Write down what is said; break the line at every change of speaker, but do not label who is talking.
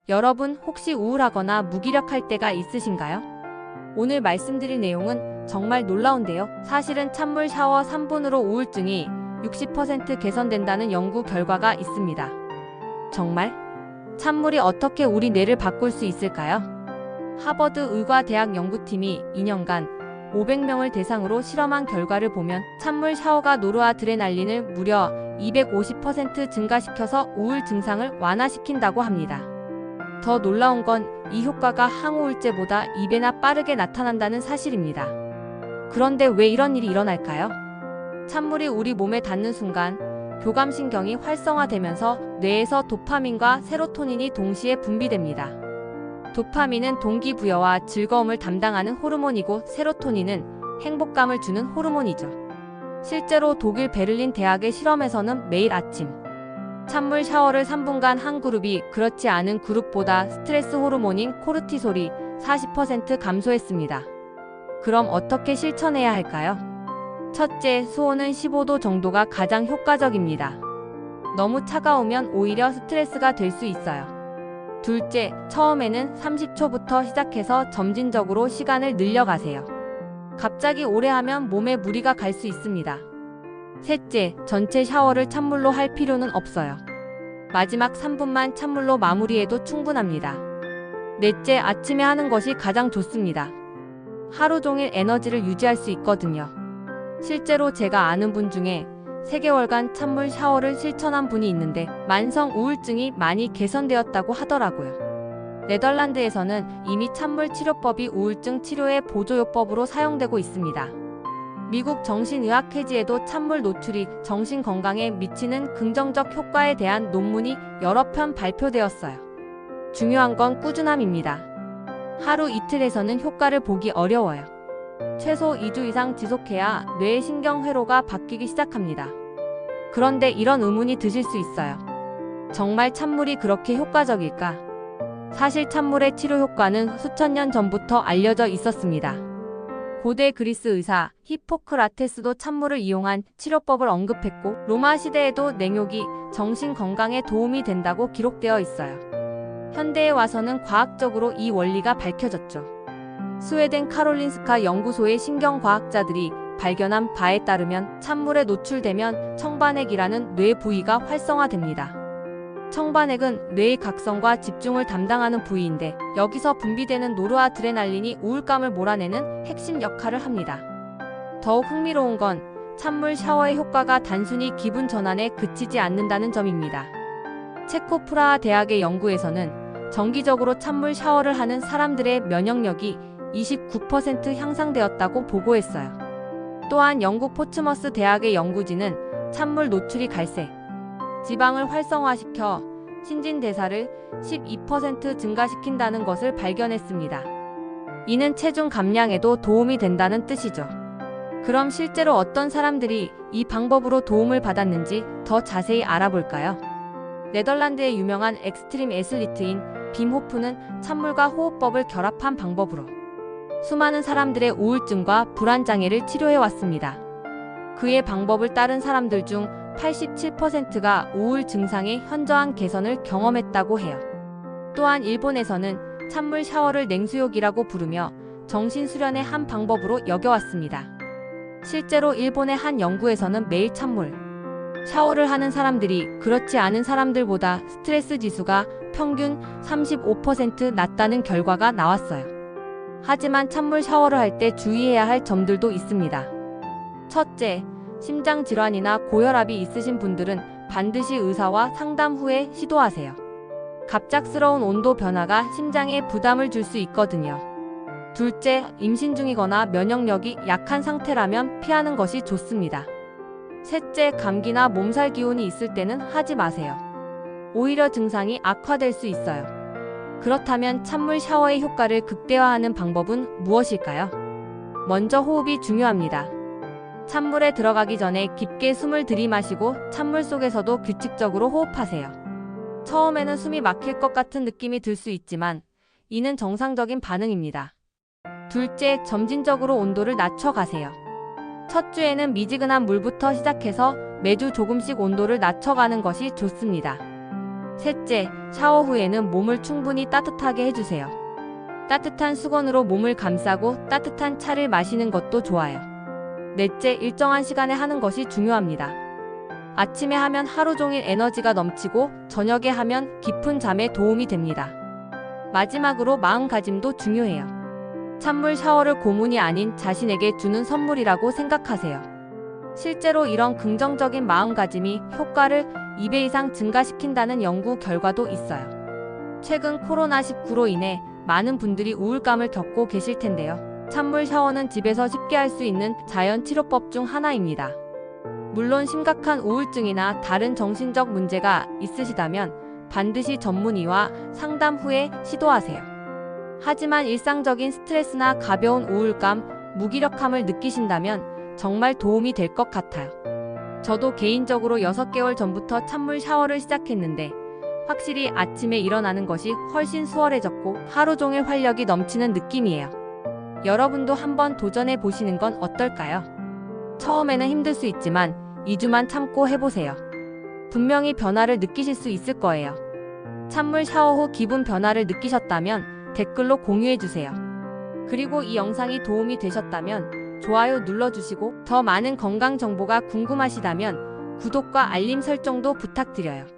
여러분 혹시 우울하거나 무기력할 때가 있으신가요? 오늘 말씀드릴 내용은 정말 놀라운데요. 사실은 찬물 샤워 3분으로 우울증이 60% 개선된다는 연구 결과가 있습니다. 정말? 찬물이 어떻게 우리 뇌를 바꿀 수 있을까요? 하버드 의과대학 연구팀이 2년간 500명을 대상으로 실험한 결과를 보면 찬물 샤워가 노르아드레날린을 무려 250% 증가시켜서 우울 증상을 완화시킨다고 합니다. 더 놀라운 건 이 효과가 항우울제보다 2배나 빠르게 나타난다는 사실입니다. 그런데 왜 이런 일이 일어날까요? 찬물이 우리 몸에 닿는 순간 교감신경이 활성화되면서 뇌에서 도파민과 세로토닌이 동시에 분비됩니다. 도파민은 동기부여와 즐거움을 담당하는 호르몬이고 세로토닌은 행복감을 주는 호르몬이죠. 실제로 독일 베를린 대학의 실험에서는 매일 아침 찬물 샤워를 3분간 한 그룹이 그렇지 않은 그룹보다 스트레스 호르몬인 코르티솔이 40% 감소했습니다. 그럼 어떻게 실천해야 할까요? 첫째, 수온은 15도 정도가 가장 효과적입니다. 너무 차가우면 오히려 스트레스가 될 수 있어요. 둘째, 처음에는 30초부터 시작해서 점진적으로 시간을 늘려가세요. 갑자기 오래 하면 몸에 무리가 갈 수 있습니다. 셋째, 전체 샤워를 찬물로 할 필요는 없어요. 마지막 3분만 찬물로 마무리해도 충분합니다. 넷째, 아침에 하는 것이 가장 좋습니다. 하루 종일 에너지를 유지할 수 있거든요. 실제로 제가 아는 분 중에 3개월간 찬물 샤워를 실천한 분이 있는데 만성 우울증이 많이 개선되었다고 하더라고요. 네덜란드에서는 이미 찬물 치료법이 우울증 치료의 보조요법으로 사용되고 있습니다. 미국 정신의학회지에도 찬물 노출이 정신 건강에 미치는 긍정적 효과에 대한 논문이 여러 편 발표되었어요. 중요한 건 꾸준함입니다. 하루 이틀에서는 효과를 보기 어려워요. 최소 2주 이상 지속해야 뇌의 신경회로가 바뀌기 시작합니다. 그런데 이런 의문이 드실 수 있어요. 정말 찬물이 그렇게 효과적일까? 사실 찬물의 치료 효과는 수천 년 전부터 알려져 있었습니다. 고대 그리스 의사 히포크라테스도 찬물을 이용한 치료법을 언급했고 로마 시대에도 냉욕이 정신 건강에 도움이 된다고 기록되어 있어요. 현대에 와서는 과학적으로 이 원리가 밝혀졌죠. 스웨덴 카롤린스카 연구소의 신경과학자들이 발견한 바에 따르면 찬물에 노출되면 청반액이라는 뇌 부위가 활성화됩니다. 청반액은 뇌의 각성과 집중을 담당하는 부위인데 여기서 분비되는 노르아드레날린이 우울감을 몰아내는 핵심 역할을 합니다. 더욱 흥미로운 건 찬물 샤워의 효과가 단순히 기분 전환에 그치지 않는다는 점입니다. 체코 프라하 대학의 연구에서는 정기적으로 찬물 샤워를 하는 사람들의 면역력이 29% 향상되었다고 보고했어요. 또한 영국 포츠머스 대학의 연구진은 찬물 노출이 갈색 지방을 활성화시켜 신진대사를 12% 증가시킨다는 것을 발견했습니다. 이는 체중 감량에도 도움이 된다는 뜻이죠. 그럼 실제로 어떤 사람들이 이 방법으로 도움을 받았는지 더 자세히 알아볼까요? 네덜란드의 유명한 엑스트림 애슬리트인 빔 호프는 찬물과 호흡법을 결합한 방법으로 수많은 사람들의 우울증과 불안장애를 치료해왔습니다. 그의 방법을 따른 사람들 중 87%가 우울 증상의 현저한 개선을 경험했다고 해요. 또한 일본에서는 찬물 샤워를 냉수욕이라고 부르며 정신수련의 한 방법으로 여겨왔습니다. 실제로 일본의 한 연구에서는 매일 찬물 샤워를 하는 사람들이 그렇지 않은 사람들보다 스트레스 지수가 평균 35% 낮다는 결과가 나왔어요. 하지만 찬물 샤워를 할 때 주의해야 할 점들도 있습니다. 첫째, 심장 질환이나 고혈압이 있으신 분들은 반드시 의사와 상담 후에 시도하세요. 갑작스러운 온도 변화가 심장에 부담을 줄 수 있거든요. 둘째, 임신 중이거나 면역력이 약한 상태라면 피하는 것이 좋습니다. 셋째, 감기나 몸살 기운이 있을 때는 하지 마세요. 오히려 증상이 악화될 수 있어요. 그렇다면 찬물 샤워의 효과를 극대화하는 방법은 무엇일까요? 먼저 호흡이 중요합니다. 찬물에 들어가기 전에 깊게 숨을 들이마시고 찬물 속에서도 규칙적으로 호흡하세요. 처음에는 숨이 막힐 것 같은 느낌이 들 수 있지만 이는 정상적인 반응입니다. 둘째, 점진적으로 온도를 낮춰가세요. 첫 주에는 미지근한 물부터 시작해서 매주 조금씩 온도를 낮춰가는 것이 좋습니다. 셋째, 샤워 후에는 몸을 충분히 따뜻하게 해주세요. 따뜻한 수건으로 몸을 감싸고 따뜻한 차를 마시는 것도 좋아요. 넷째, 일정한 시간에 하는 것이 중요합니다. 아침에 하면 하루 종일 에너지가 넘치고 저녁에 하면 깊은 잠에 도움이 됩니다. 마지막으로 마음가짐도 중요해요. 찬물 샤워를 고문이 아닌 자신에게 주는 선물이라고 생각하세요. 실제로 이런 긍정적인 마음가짐이 효과를 2배 이상 증가시킨다는 연구 결과도 있어요. 최근 코로나19로 인해 많은 분들이 우울감을 겪고 계실 텐데요. 찬물 샤워는 집에서 쉽게 할 수 있는 자연 치료법 중 하나입니다. 물론 심각한 우울증이나 다른 정신적 문제가 있으시다면 반드시 전문의와 상담 후에 시도하세요. 하지만 일상적인 스트레스나 가벼운 우울감, 무기력함을 느끼신다면 정말 도움이 될 것 같아요. 저도 개인적으로 6개월 전부터 찬물 샤워를 시작했는데 확실히 아침에 일어나는 것이 훨씬 수월해졌고 하루 종일 활력이 넘치는 느낌이에요. 여러분도 한번 도전해 보시는 건 어떨까요? 처음에는 힘들 수 있지만 2주만 참고 해보세요. 분명히 변화를 느끼실 수 있을 거예요. 찬물 샤워 후 기분 변화를 느끼셨다면 댓글로 공유해주세요. 그리고 이 영상이 도움이 되셨다면 좋아요 눌러주시고 더 많은 건강 정보가 궁금하시다면 구독과 알림 설정도 부탁드려요.